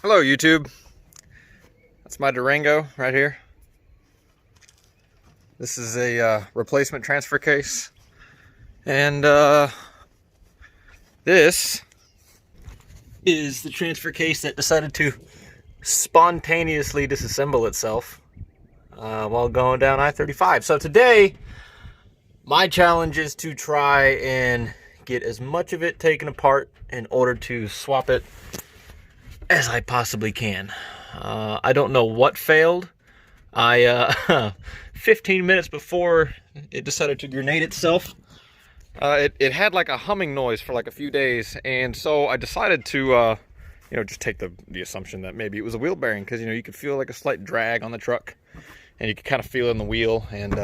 Hello YouTube, that's my Durango right here. This is a replacement transfer case, and this is the transfer case that decided to spontaneously disassemble itself while going down I-35. So today my challenge is to try and get as much of it taken apart in order to swap it as I possibly can. I don't know what failed. 15 minutes before it decided to grenade itself, it had like a humming noise for like a few days, and so I decided to just take the assumption that maybe it was a wheel bearing, because you could feel like a slight drag on the truck and you could kind of feel it in the wheel. And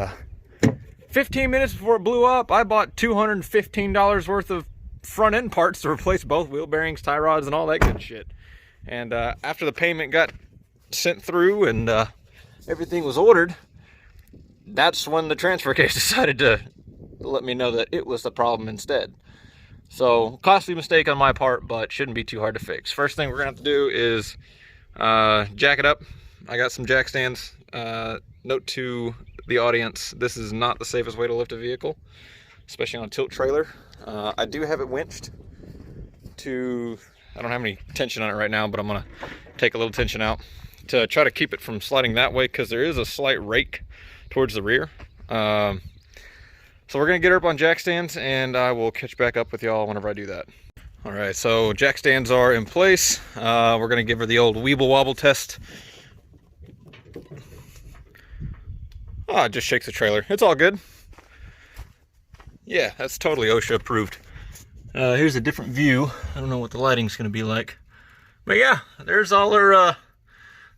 15 minutes before it blew up, I bought $215 worth of front end parts to replace both wheel bearings, tie rods, and all that good shit. And after the payment got sent through and everything was ordered, that's when the transfer case decided to let me know that it was the problem instead. So, costly mistake on my part, but shouldn't be too hard to fix. First thing we're gonna have to do is jack it up. I got some jack stands. Note to the audience, this is not the safest way to lift a vehicle, especially on a tilt trailer. I do have it winched to, I don't have any tension on it right now, but I'm gonna take a little tension out to try to keep it from sliding that way, because there is a slight rake towards the rear. So we're gonna get her up on jack stands, and I will catch back up with y'all whenever I do that. All right, so jack stands are in place. We're gonna give her the old weeble wobble test. Oh, it just shakes the trailer. It's all good. Yeah, that's totally OSHA approved. Here's a different view. I don't know what the lighting's gonna be like, but yeah, there's all her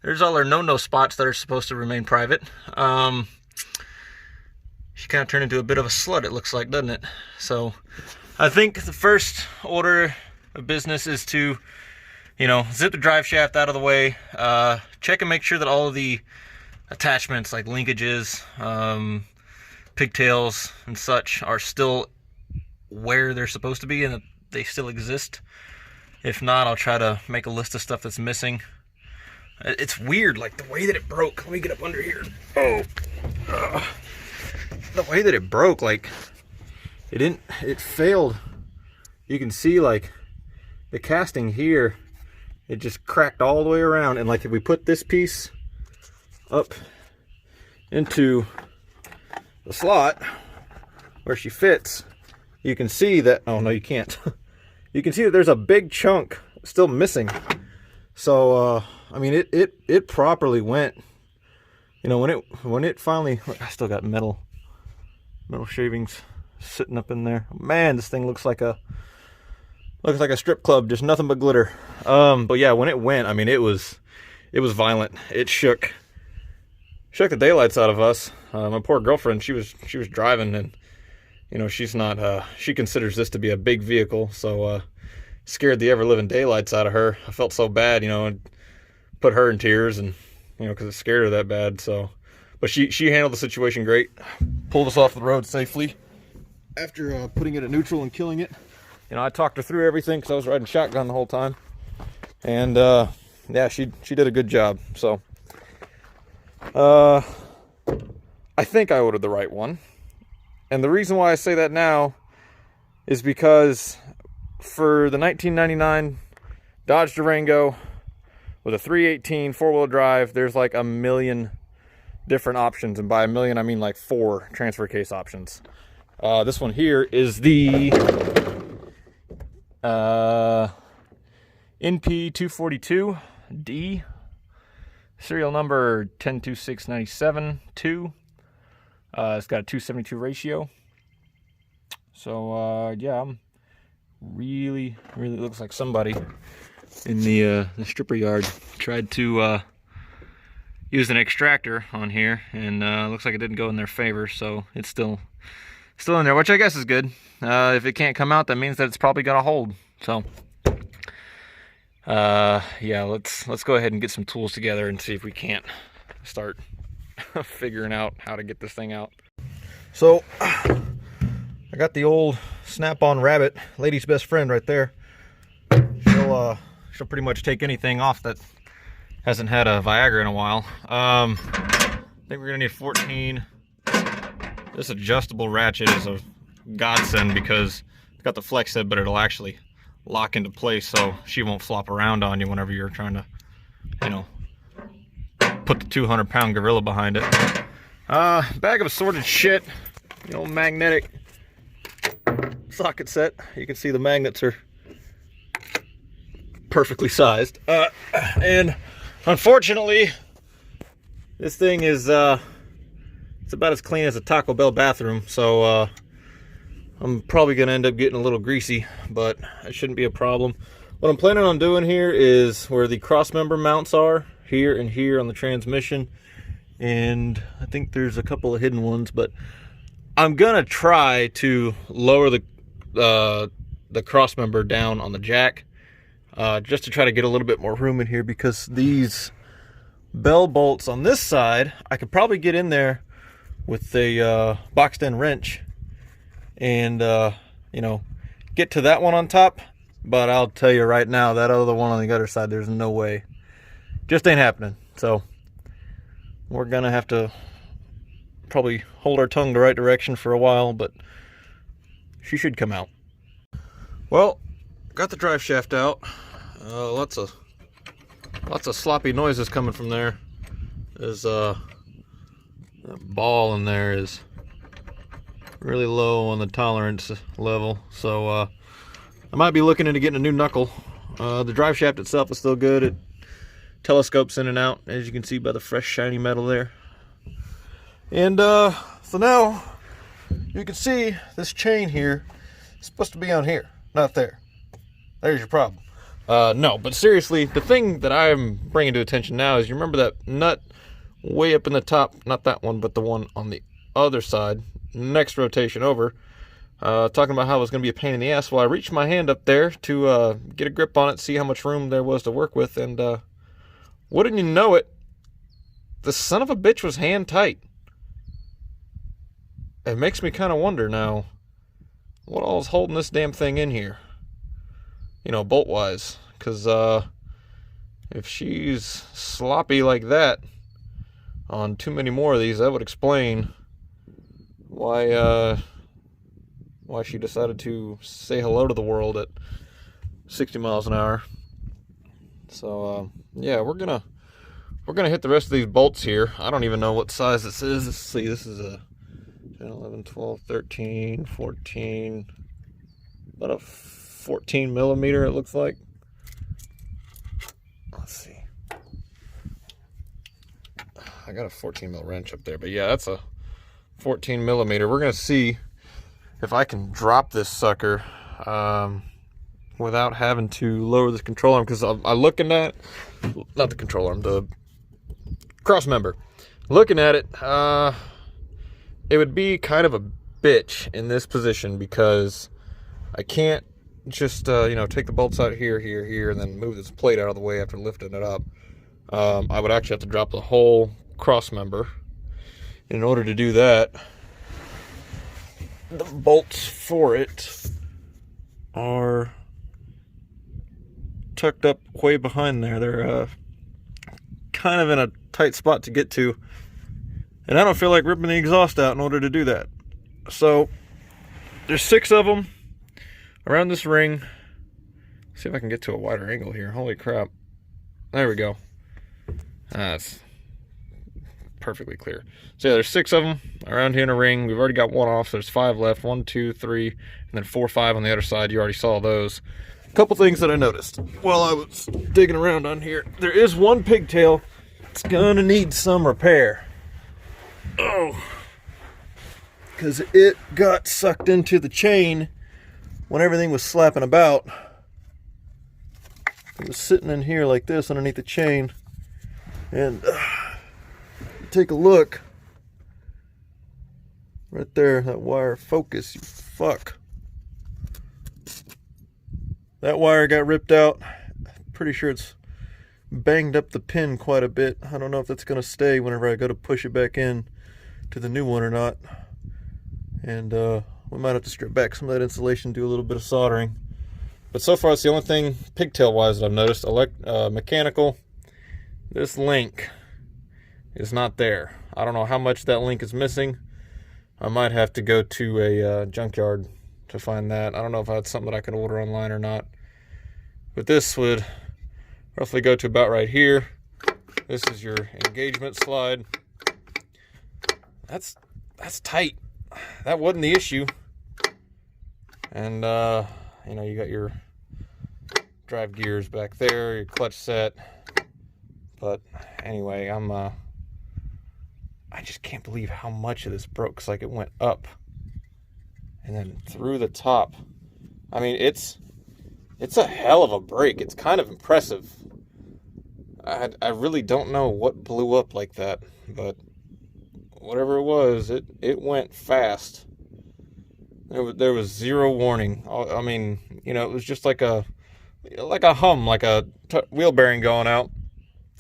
no-no spots that are supposed to remain private. She kind of turned into a bit of a slut, it looks like, doesn't it? So I think the first order of business is to, zip the drive shaft out of the way, check and make sure that all of the attachments like linkages, pigtails and such are still where they're supposed to be and that they still exist. If not, I'll try to make a list of stuff that's missing. It's weird, like the way that it broke. Let me get up under here. The way that it broke, like it failed. You can see like the casting here, it just cracked all the way around. And like if we put this piece up into the slot where she fits, you can see that, oh no, you can't. You can see that there's a big chunk still missing. So I mean, it properly went. When it finally, I still got metal shavings sitting up in there. Man, this thing looks like a strip club, just nothing but glitter. But yeah, when it went, I mean, it was violent. It shook the daylights out of us. My poor girlfriend, she was driving, and she's not, she considers this to be a big vehicle, so scared the ever-living daylights out of her. I felt so bad, and put her in tears, and because it scared her that bad. So, but she handled the situation great, pulled us off the road safely after putting it at neutral and killing it. I talked her through everything because I was riding shotgun the whole time, and yeah, she did a good job. So I think I ordered the right one, and the reason why I say that now is because for the 1999 Dodge Durango with a 318 four-wheel drive, there's like a million different options, and by a million I mean like 4 transfer case options. This one here is the NP242 D, serial number 1026972. It's got a 272 ratio. So yeah, I'm really looks like somebody in the stripper yard tried to use an extractor on here, and looks like it didn't go in their favor, so it's still in there, which I guess is good. If it can't come out, that means that it's probably gonna hold. So yeah, let's go ahead and get some tools together and see if we can't start figuring out how to get this thing out. So I got the old snap-on rabbit, lady's best friend right there. she'll pretty much take anything off that hasn't had a Viagra in a while. I think we're gonna need 14. This adjustable ratchet is a godsend because it's got the flex head, but it'll actually lock into place so she won't flop around on you whenever you're trying to, you know, put the 200-pound gorilla behind it. Bag of assorted shit. You know, magnetic socket set. You can see the magnets are perfectly sized. And unfortunately, this thing is it's about as clean as a Taco Bell bathroom, so I'm probably gonna end up getting a little greasy, but it shouldn't be a problem. What I'm planning on doing here is where the cross member mounts are, here and here on the transmission, and I think there's a couple of hidden ones, but I'm gonna try to lower the cross member down on the jack, just to try to get a little bit more room in here, because these bell bolts on this side, I could probably get in there with a boxed in wrench and you know, get to that one on top, but I'll tell you right now, that other one on the other side, there's no way. Just ain't happening. So we're gonna have to probably hold our tongue the right direction for a while, but she should come out. Well, got the drive shaft out. Lots of sloppy noises coming from there. There's that ball in there is really low on the tolerance level, so I might be looking into getting a new knuckle. The drive shaft itself is still good. It telescopes in and out, as you can see by the fresh shiny metal there. And so now you can see this chain here is supposed to be on here, not there. There's your problem. No, but seriously, the thing that I'm bringing to attention now is, you remember that nut way up in the top, not that one, but the one on the other side, next rotation over, talking about how it was going to be a pain in the ass. Well, I reached my hand up there to get a grip on it, see how much room there was to work with, and wouldn't you know it, the son of a bitch was hand tight. It makes me kind of wonder now, what all is holding this damn thing in here? You know, bolt-wise. Because if she's sloppy like that on too many more of these, that would explain why she decided to say hello to the world at 60 miles an hour. So yeah, we're gonna hit the rest of these bolts here. I don't even know what size this is. Let's see, this is a 10, 11, 12, 13, 14, about a 14 millimeter it looks like. Let's see, I got a 14 mil wrench up there, but yeah, that's a 14 millimeter. We're gonna see if I can drop this sucker without having to lower this control arm, because I'm looking at, not the control arm, the cross member, looking at it, it would be kind of a bitch in this position, because I can't just you know, take the bolts out here, and then move this plate out of the way after lifting it up. I would actually have to drop the whole cross member. In order to do that, the bolts for it are tucked up way behind there. They're kind of in a tight spot to get to, and I don't feel like ripping the exhaust out in order to do that. So there's 6 of them around this ring. Let's see if I can get to a wider angle here. Holy crap. There we go. That's perfectly clear. So yeah, there's 6 of them around here in a ring. We've already got 1 off, so there's 5 left. 1, 2, 3, and then 4, 5 on the other side. You already saw those. A couple things that I noticed while I was digging around on here. There is one pigtail. It's gonna need some repair. Oh, because it got sucked into the chain when everything was slapping about. It was sitting in here like this underneath the chain, and take a look right there, that wire. Focus, you fuck. That wire got ripped out. Pretty sure it's banged up the pin quite a bit. I don't know if that's gonna stay whenever I go to push it back in to the new one or not. And we might have to strip back some of that insulation, do a little bit of soldering. But so far, it's the only thing pigtail-wise that I've noticed. Mechanical, this link is not there. I don't know how much that link is missing. I might have to go to a junkyard to find that. I don't know if that's something that I can order online or not. But this would roughly go to about right here. This is your engagement slide. That's tight. That wasn't the issue. And you know, you got your drive gears back there, your clutch set. But anyway, I just can't believe how much of this broke. It's like it went up and then through the top. I mean, it's a hell of a break. It's kind of impressive. I really don't know what blew up like that, but whatever it was, it went fast. There was zero warning. I mean, you know, it was just like a hum, like a wheel bearing going out.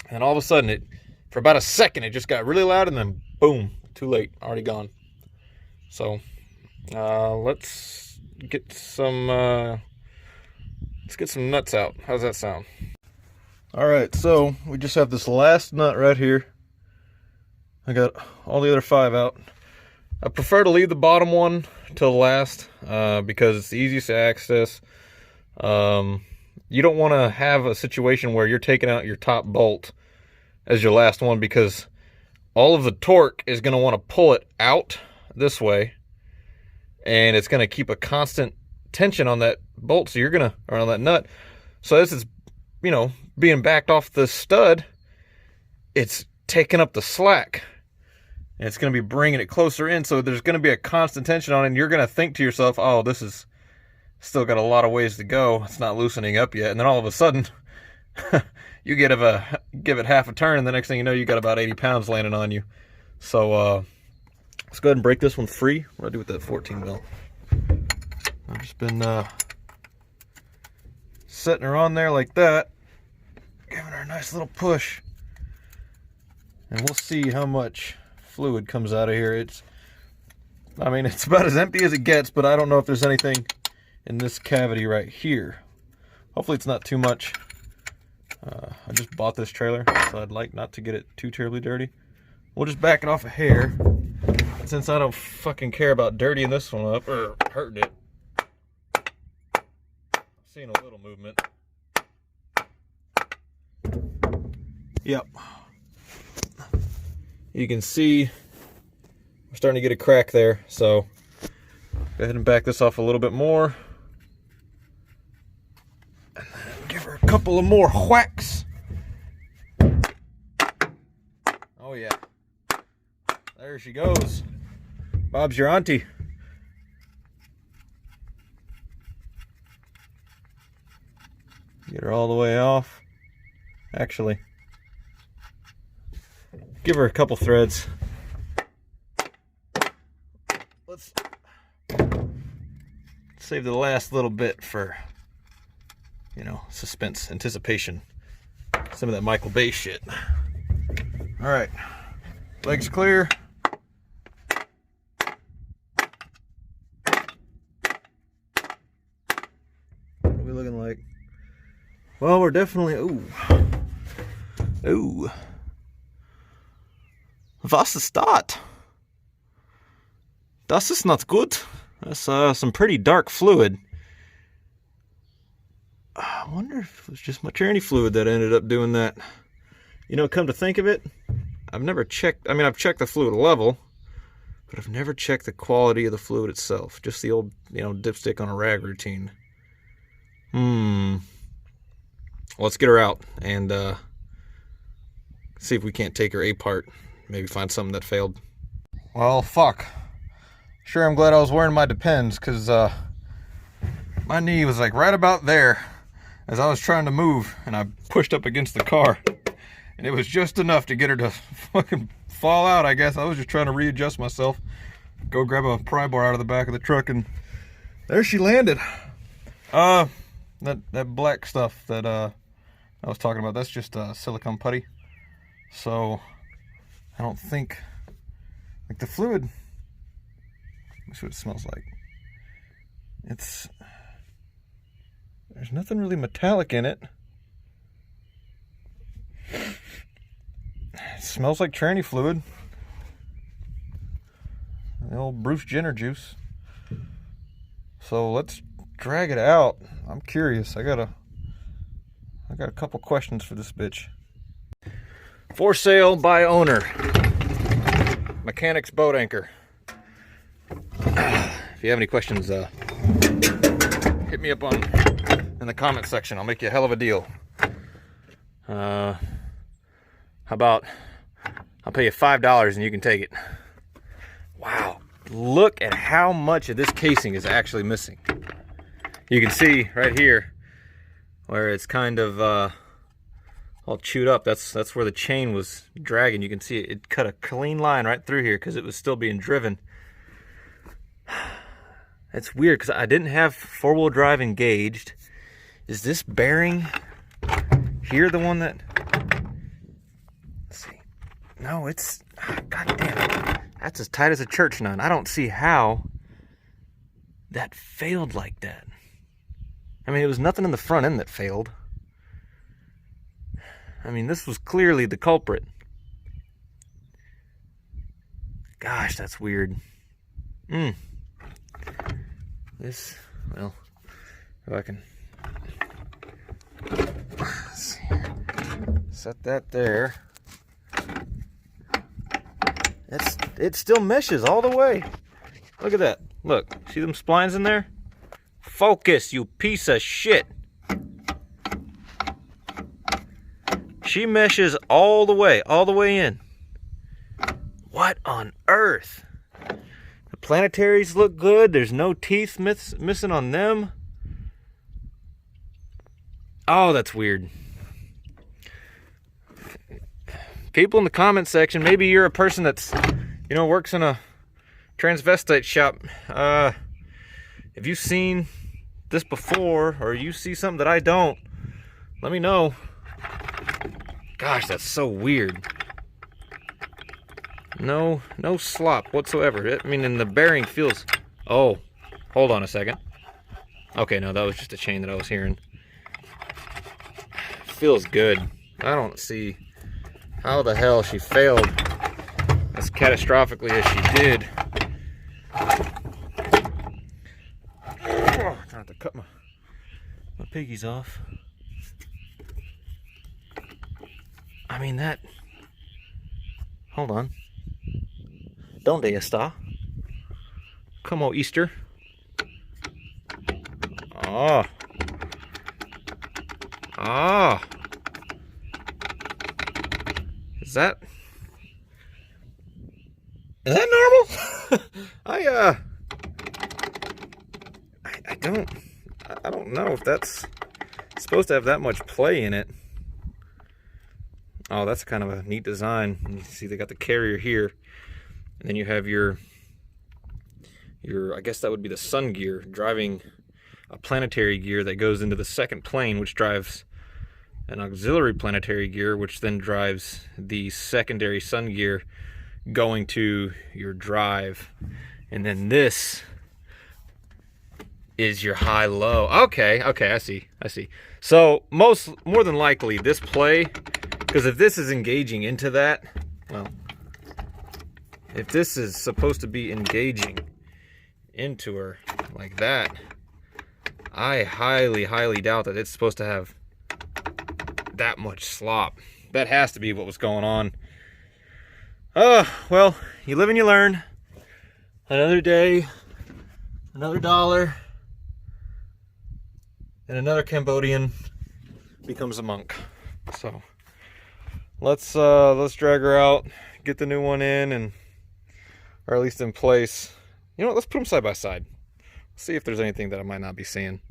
And all of a sudden, for about a second, it just got really loud, and then boom, too late, already gone. So, let's get some nuts out. How's that sound? All right, so we just have this last nut right here. I got all the other 5 out. I prefer to leave the bottom one till last because it's the easiest to access. You don't want to have a situation where you're taking out your top bolt as your last one, because all of the torque is going to want to pull it out this way, and it's going to keep a constant tension on that bolt, so you're going to, or on that nut. So as it's, you know, being backed off the stud, it's taking up the slack, and it's going to be bringing it closer in, so there's going to be a constant tension on it, and you're going to think to yourself, oh, this is still got a lot of ways to go, it's not loosening up yet. And then all of a sudden you give it half a turn, and the next thing you know, you got about 80 pounds landing on you. So let's go ahead and break this one free. What do I do with that 14 mil? I've just been setting her on there like that, giving her a nice little push, and we'll see how much fluid comes out of here. I mean, it's about as empty as it gets, but I don't know if there's anything in this cavity right here. Hopefully it's not too much. I just bought this trailer, so I'd like not to get it too terribly dirty. We'll just back it off a hair, since I don't fucking care about dirtying this one up or hurting it. Seeing a little movement. Yep. You can see we're starting to get a crack there, so go ahead and back this off a little bit more. And then give her a couple of more whacks. Oh yeah. There she goes. Bob's your auntie. Get her all the way off. Actually, give her a couple threads. Let's save the last little bit for, you know, suspense, anticipation. Some of that Michael Bay shit. All right, legs clear. What are we looking like? Well, we're definitely, ooh. Was ist das? Das ist not good. That's some pretty dark fluid. I wonder if it was just my tranny fluid that ended up doing that. You know, come to think of it, I've never checked, I mean, I've checked the fluid level, but I've never checked the quality of the fluid itself. Just the old, you know, dipstick on a rag routine. Let's get her out and see if we can't take her apart. Maybe find something that failed. Well, fuck. Sure, I'm glad I was wearing my Depends, because my knee was like right about there as I was trying to move, and I pushed up against the car, and it was just enough to get her to fucking fall out, I guess. I was just trying to readjust myself, go grab a pry bar out of the back of the truck, and there she landed. That black stuff that I was talking about, that's just silicone putty. So I don't think, like, the fluid, let's see what it smells like. There's nothing really metallic in it. It smells like tranny fluid. The old Bruce Jenner juice. So let's drag it out. I'm curious. I got a couple questions for this bitch. For sale by owner. Mechanic's boat anchor. If you have any questions, hit me up in the comment section. I'll make you a hell of a deal. How about I'll pay you $5 and you can take it. Wow, look at how much of this casing is actually missing. You can see right here where it's kind of all chewed up. That's where the chain was dragging. You can see it cut a clean line right through here because it was still being driven. It's weird because I didn't have four-wheel drive engaged. Is this bearing here the one that... Let's see. No, it's... God damn it. That's as tight as a church nut. I don't see how that failed like that. I mean, it was nothing in the front end that failed. I mean, this was clearly the culprit. Gosh, that's weird. This, well, if I can set that there. It still meshes all the way. Look at that. Look, see them splines in there? Focus, you piece of shit. She meshes all the way in. What on earth? The planetaries look good. There's no teeth missing on them. Oh, that's weird. People in the comment section, maybe you're a person that's, you know, works in a transvestite shop. If you've seen this before, or you see something that I don't, let me know. Gosh, that's so weird. No slop whatsoever. I mean, and the bearing feels... Oh, hold on a second. Okay, no, that was just a chain that I was hearing. Feels good. I don't see how the hell she failed as catastrophically as she did. Oh, trying to cut my piggies off. I mean, that... Hold on. Donde está? Como Easter. Ah. Ah. Is that normal? I don't know if that's supposed to have that much play in it. Oh, that's kind of a neat design. You see they got the carrier here. And then you have your I guess that would be the sun gear, driving a planetary gear that goes into the second plane, which drives an auxiliary planetary gear, which then drives the secondary sun gear going to your drive. And then this is your high-low. Okay, I see. So more than likely this play, because if this is engaging into that, well, if this is supposed to be engaging into her like that, I highly, highly doubt that it's supposed to have that much slop. That has to be what was going on. Well, you live and you learn. Another day, another dollar, and another Cambodian becomes a monk. So let's drag her out, get the new one in, or at least in place. You know what, let's put them side by side. See if there's anything that I might not be seeing.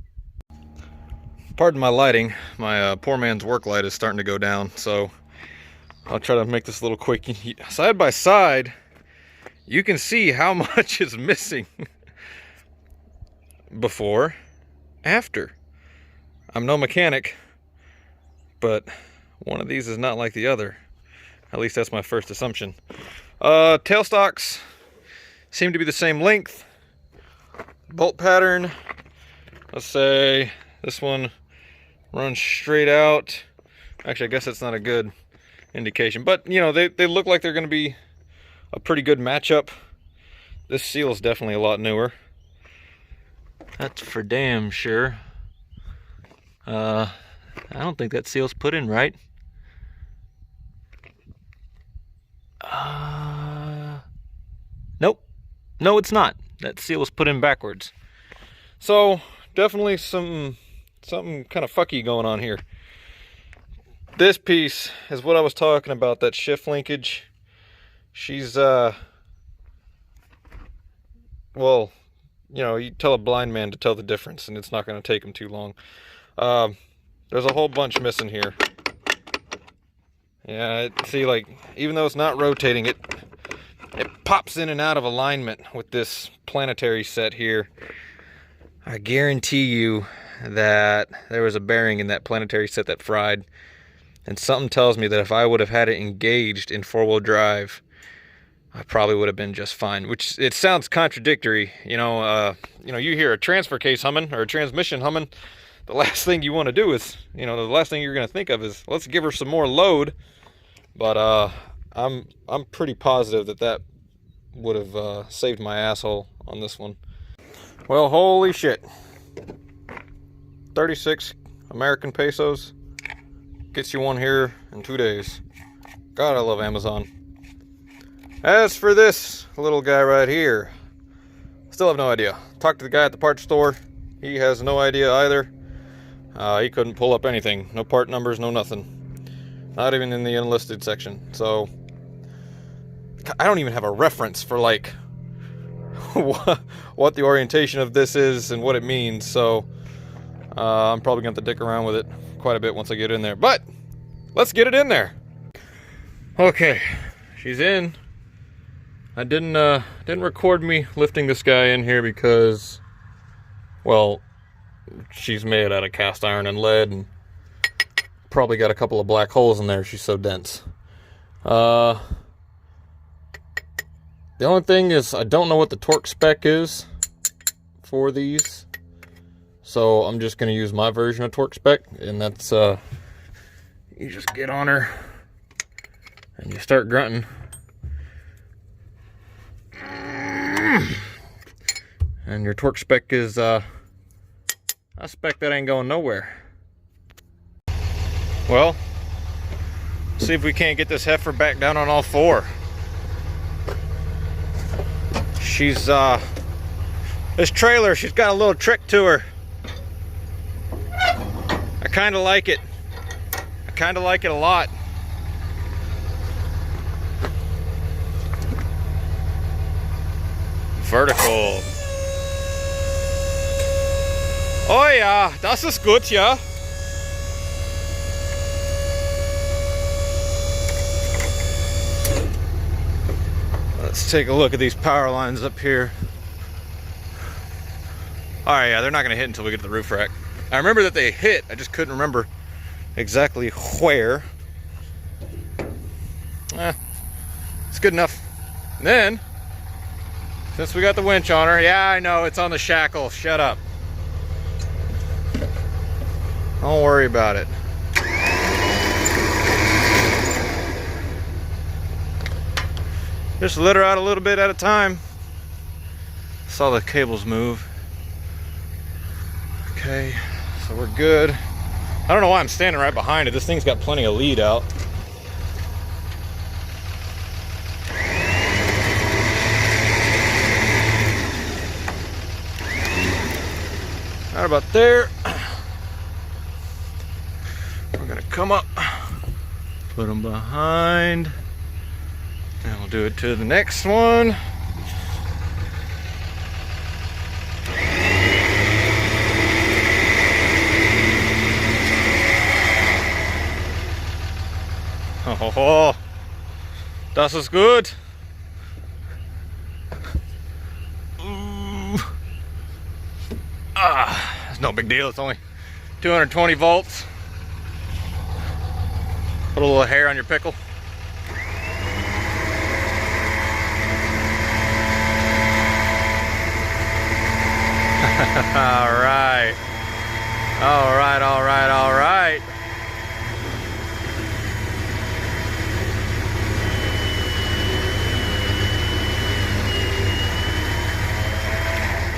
Pardon my lighting. My poor man's work light is starting to go down, so I'll try to make this a little quick. Side by side, you can see how much is missing. Before, after. I'm no mechanic, but one of these is not like the other. At least that's my first assumption. Tailstocks seem to be the same length. Bolt pattern, let's say This one runs straight out. Actually, I guess that's not a good indication, but you know, they look like they're going to be a pretty good matchup. This seal is definitely a lot newer. That's for damn sure. I don't think that seal's put in right. Nope. No, it's not. That seal was put in backwards. So definitely something kind of fucky going on here. This piece is what I was talking about, that shift linkage. She's well, you know, you tell a blind man to tell the difference and it's not going to take him too long. There's a whole bunch missing here. Yeah, see, like, even though it's not rotating, it pops in and out of alignment with this planetary set here. I guarantee you that there was a bearing in that planetary set that fried, and something tells me that if I would have had it engaged in four-wheel drive, I probably would have been just fine. Which, it sounds contradictory, you know. You hear a transfer case humming or a transmission humming, the last thing you want to do is, you know, the last thing you're going to think of is, let's give her some more load. But I'm pretty positive that would have saved my asshole on this one. Well, holy shit. 36 American pesos gets you one here in 2 days. God, I love Amazon. As for this little guy right here, still have no idea. Talked to the guy at the parts store. He has no idea either. He couldn't pull up anything. No part numbers, no nothing. Not even in the enlisted section. So, I don't even have a reference for, like, what the orientation of this is and what it means. So, I'm probably going to have to dick around with it quite a bit once I get in there. But, let's get it in there. Okay, she's in. I didn't record me lifting this guy in here because, well, she's made out of cast iron and lead and probably got a couple of black holes in there. She's so dense. The only thing is I don't know what the torque spec is for these, so I'm just going to use my version of torque spec, and that's you just get on her and you start grunting. And your torque spec is a spec that ain't going nowhere. Well, see if we can't get this heifer back down on all four. She's this trailer, she's got a little trick to her. I kind of like it. I kind of like it a lot. Vertical. Oh ja, das ist gut, ja. Let's take a look at these power lines up here. Alright, yeah, they're not going to hit until we get to the roof rack. I remember that they hit, I just couldn't remember exactly where. It's good enough. And then, since we got the winch on her, yeah, I know, it's on the shackle, shut up. Don't worry about it. Just let her out a little bit at a time. Saw the cables move. Okay, so we're good. I don't know why I'm standing right behind it. This thing's got plenty of lead out. Right about there. We're gonna come up, put them behind, and we'll do it to the next one. Oh, das ist gut. It's no big deal. It's only 220 volts. Put a little hair on your pickle. All right. All right, all right, all right.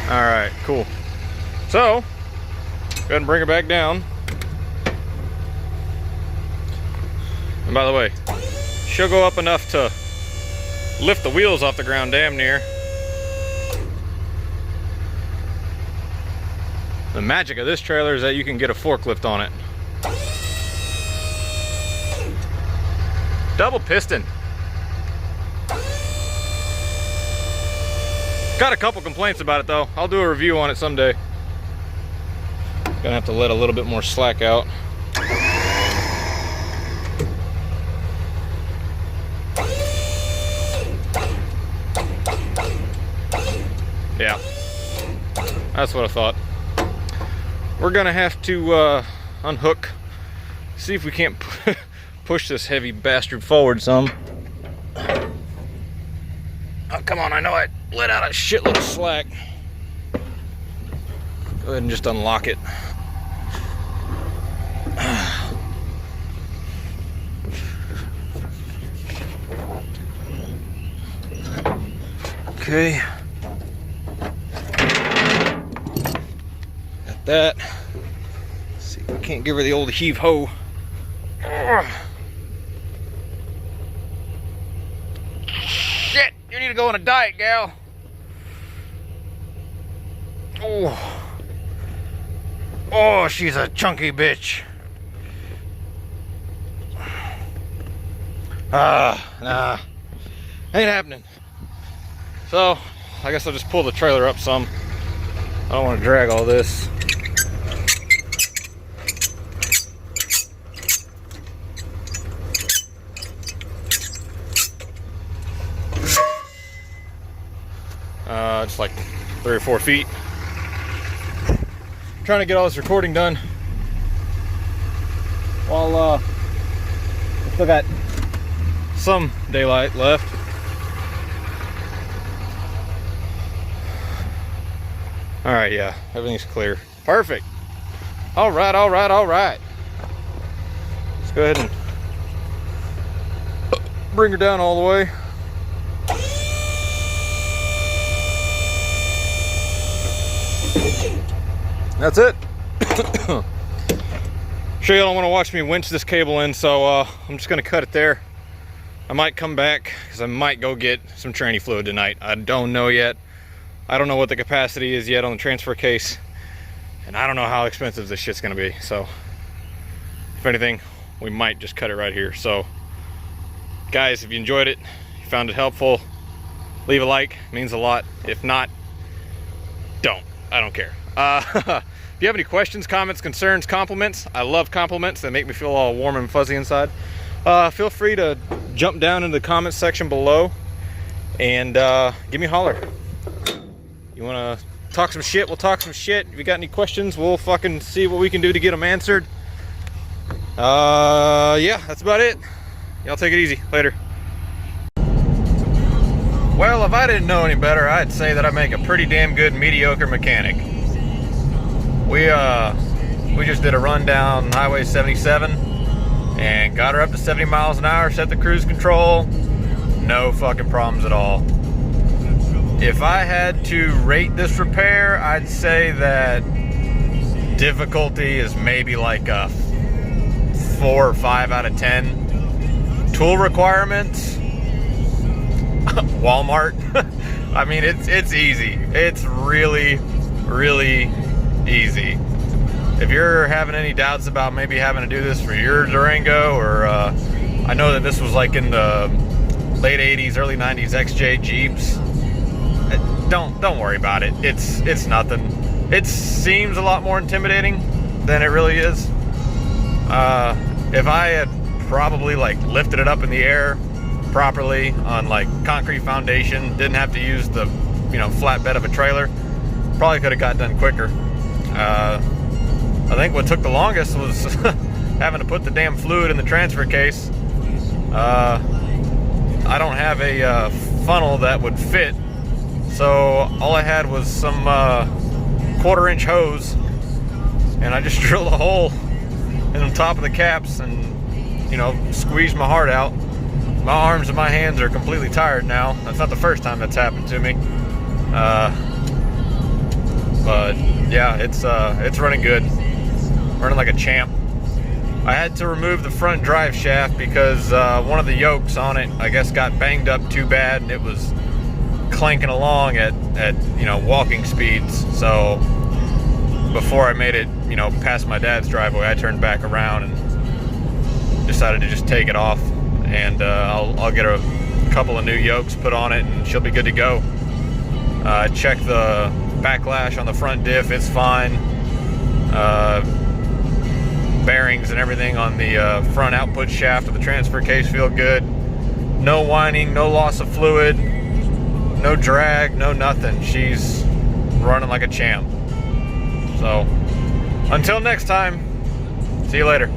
All right, cool. So, go ahead and bring it back down. And by the way, she'll go up enough to lift the wheels off the ground damn near. The magic of this trailer is that you can get a forklift on it. Double piston. Got a couple complaints about it though. I'll do a review on it someday. Gonna have to let a little bit more slack out. Yeah, that's what I thought. We're gonna have to unhook, see if we can't push this heavy bastard forward some. Oh, come on, I know I let out a shitload of slack. Go ahead and just unlock it. Okay. Got that. Let's see if we can't give her the old heave ho. Shit! You need to go on a diet, gal. Oh. Oh, she's a chunky bitch. Nah. Ain't happening. So, I guess I'll just pull the trailer up some. I don't want to drag all this. Just like 3 or 4 feet. Trying to get all this recording done while I still got some daylight left. All right, yeah, everything's clear. Perfect. All right, all right, all right. Let's go ahead and bring her down all the way. That's it. Sure, you don't want to watch me winch this cable in, so I'm just gonna cut it there. I might come back because I might go get some tranny fluid tonight. I don't know yet. I don't know what the capacity is yet on the transfer case, and I don't know how expensive this shit's gonna be. So if anything, we might just cut it right here. So guys, if you enjoyed it, you found it helpful, leave a like, it means a lot. If not, don't. I don't care. If you have any questions, comments, concerns, compliments, I love compliments. They make me feel all warm and fuzzy inside. Feel free to jump down into the comments section below and give me a holler. You want to talk some shit, we'll talk some shit. If you got any questions, we'll fucking see what we can do to get them answered. Yeah, that's about it. Y'all take it easy. Later. Well, if I didn't know any better, I'd say that I make a pretty damn good mediocre mechanic. We just did a run down Highway 77 and got her up to 70 miles an hour, set the cruise control. No fucking problems at all. If I had to rate this repair, I'd say that difficulty is maybe like a 4 or 5 out of 10. Tool requirements, Walmart. I mean, it's easy. It's really, really easy. If you're having any doubts about maybe having to do this for your Durango, or I know that this was like in the late 80s, early 90s XJ Jeeps, don't worry about it. It's nothing. It seems a lot more intimidating than it really is. If I had probably like lifted it up in the air properly on like concrete foundation, didn't have to use the flatbed of a trailer, probably could have got done quicker. I think what took the longest was having to put the damn fluid in the transfer case. I don't have a funnel that would fit, so all I had was some 1/4-inch hose and I just drilled a hole in the top of the caps and, you know, squeezed my heart out. My arms and my hands are completely tired now. That's not the first time that's happened to me. But yeah, it's running good. Running like a champ. I had to remove the front drive shaft because one of the yokes on it, I guess, got banged up too bad, and it was clanking along at you know, walking speeds. So before I made it, you know, past my dad's driveway, I turned back around and decided to just take it off, and I'll get a couple of new yokes put on it, and she'll be good to go. Check the backlash on the front diff, it's fine. Bearings and everything on the front output shaft of the transfer case feel good. No whining, no loss of fluid, no drag, no nothing. She's running like a champ. So until next time, see you later.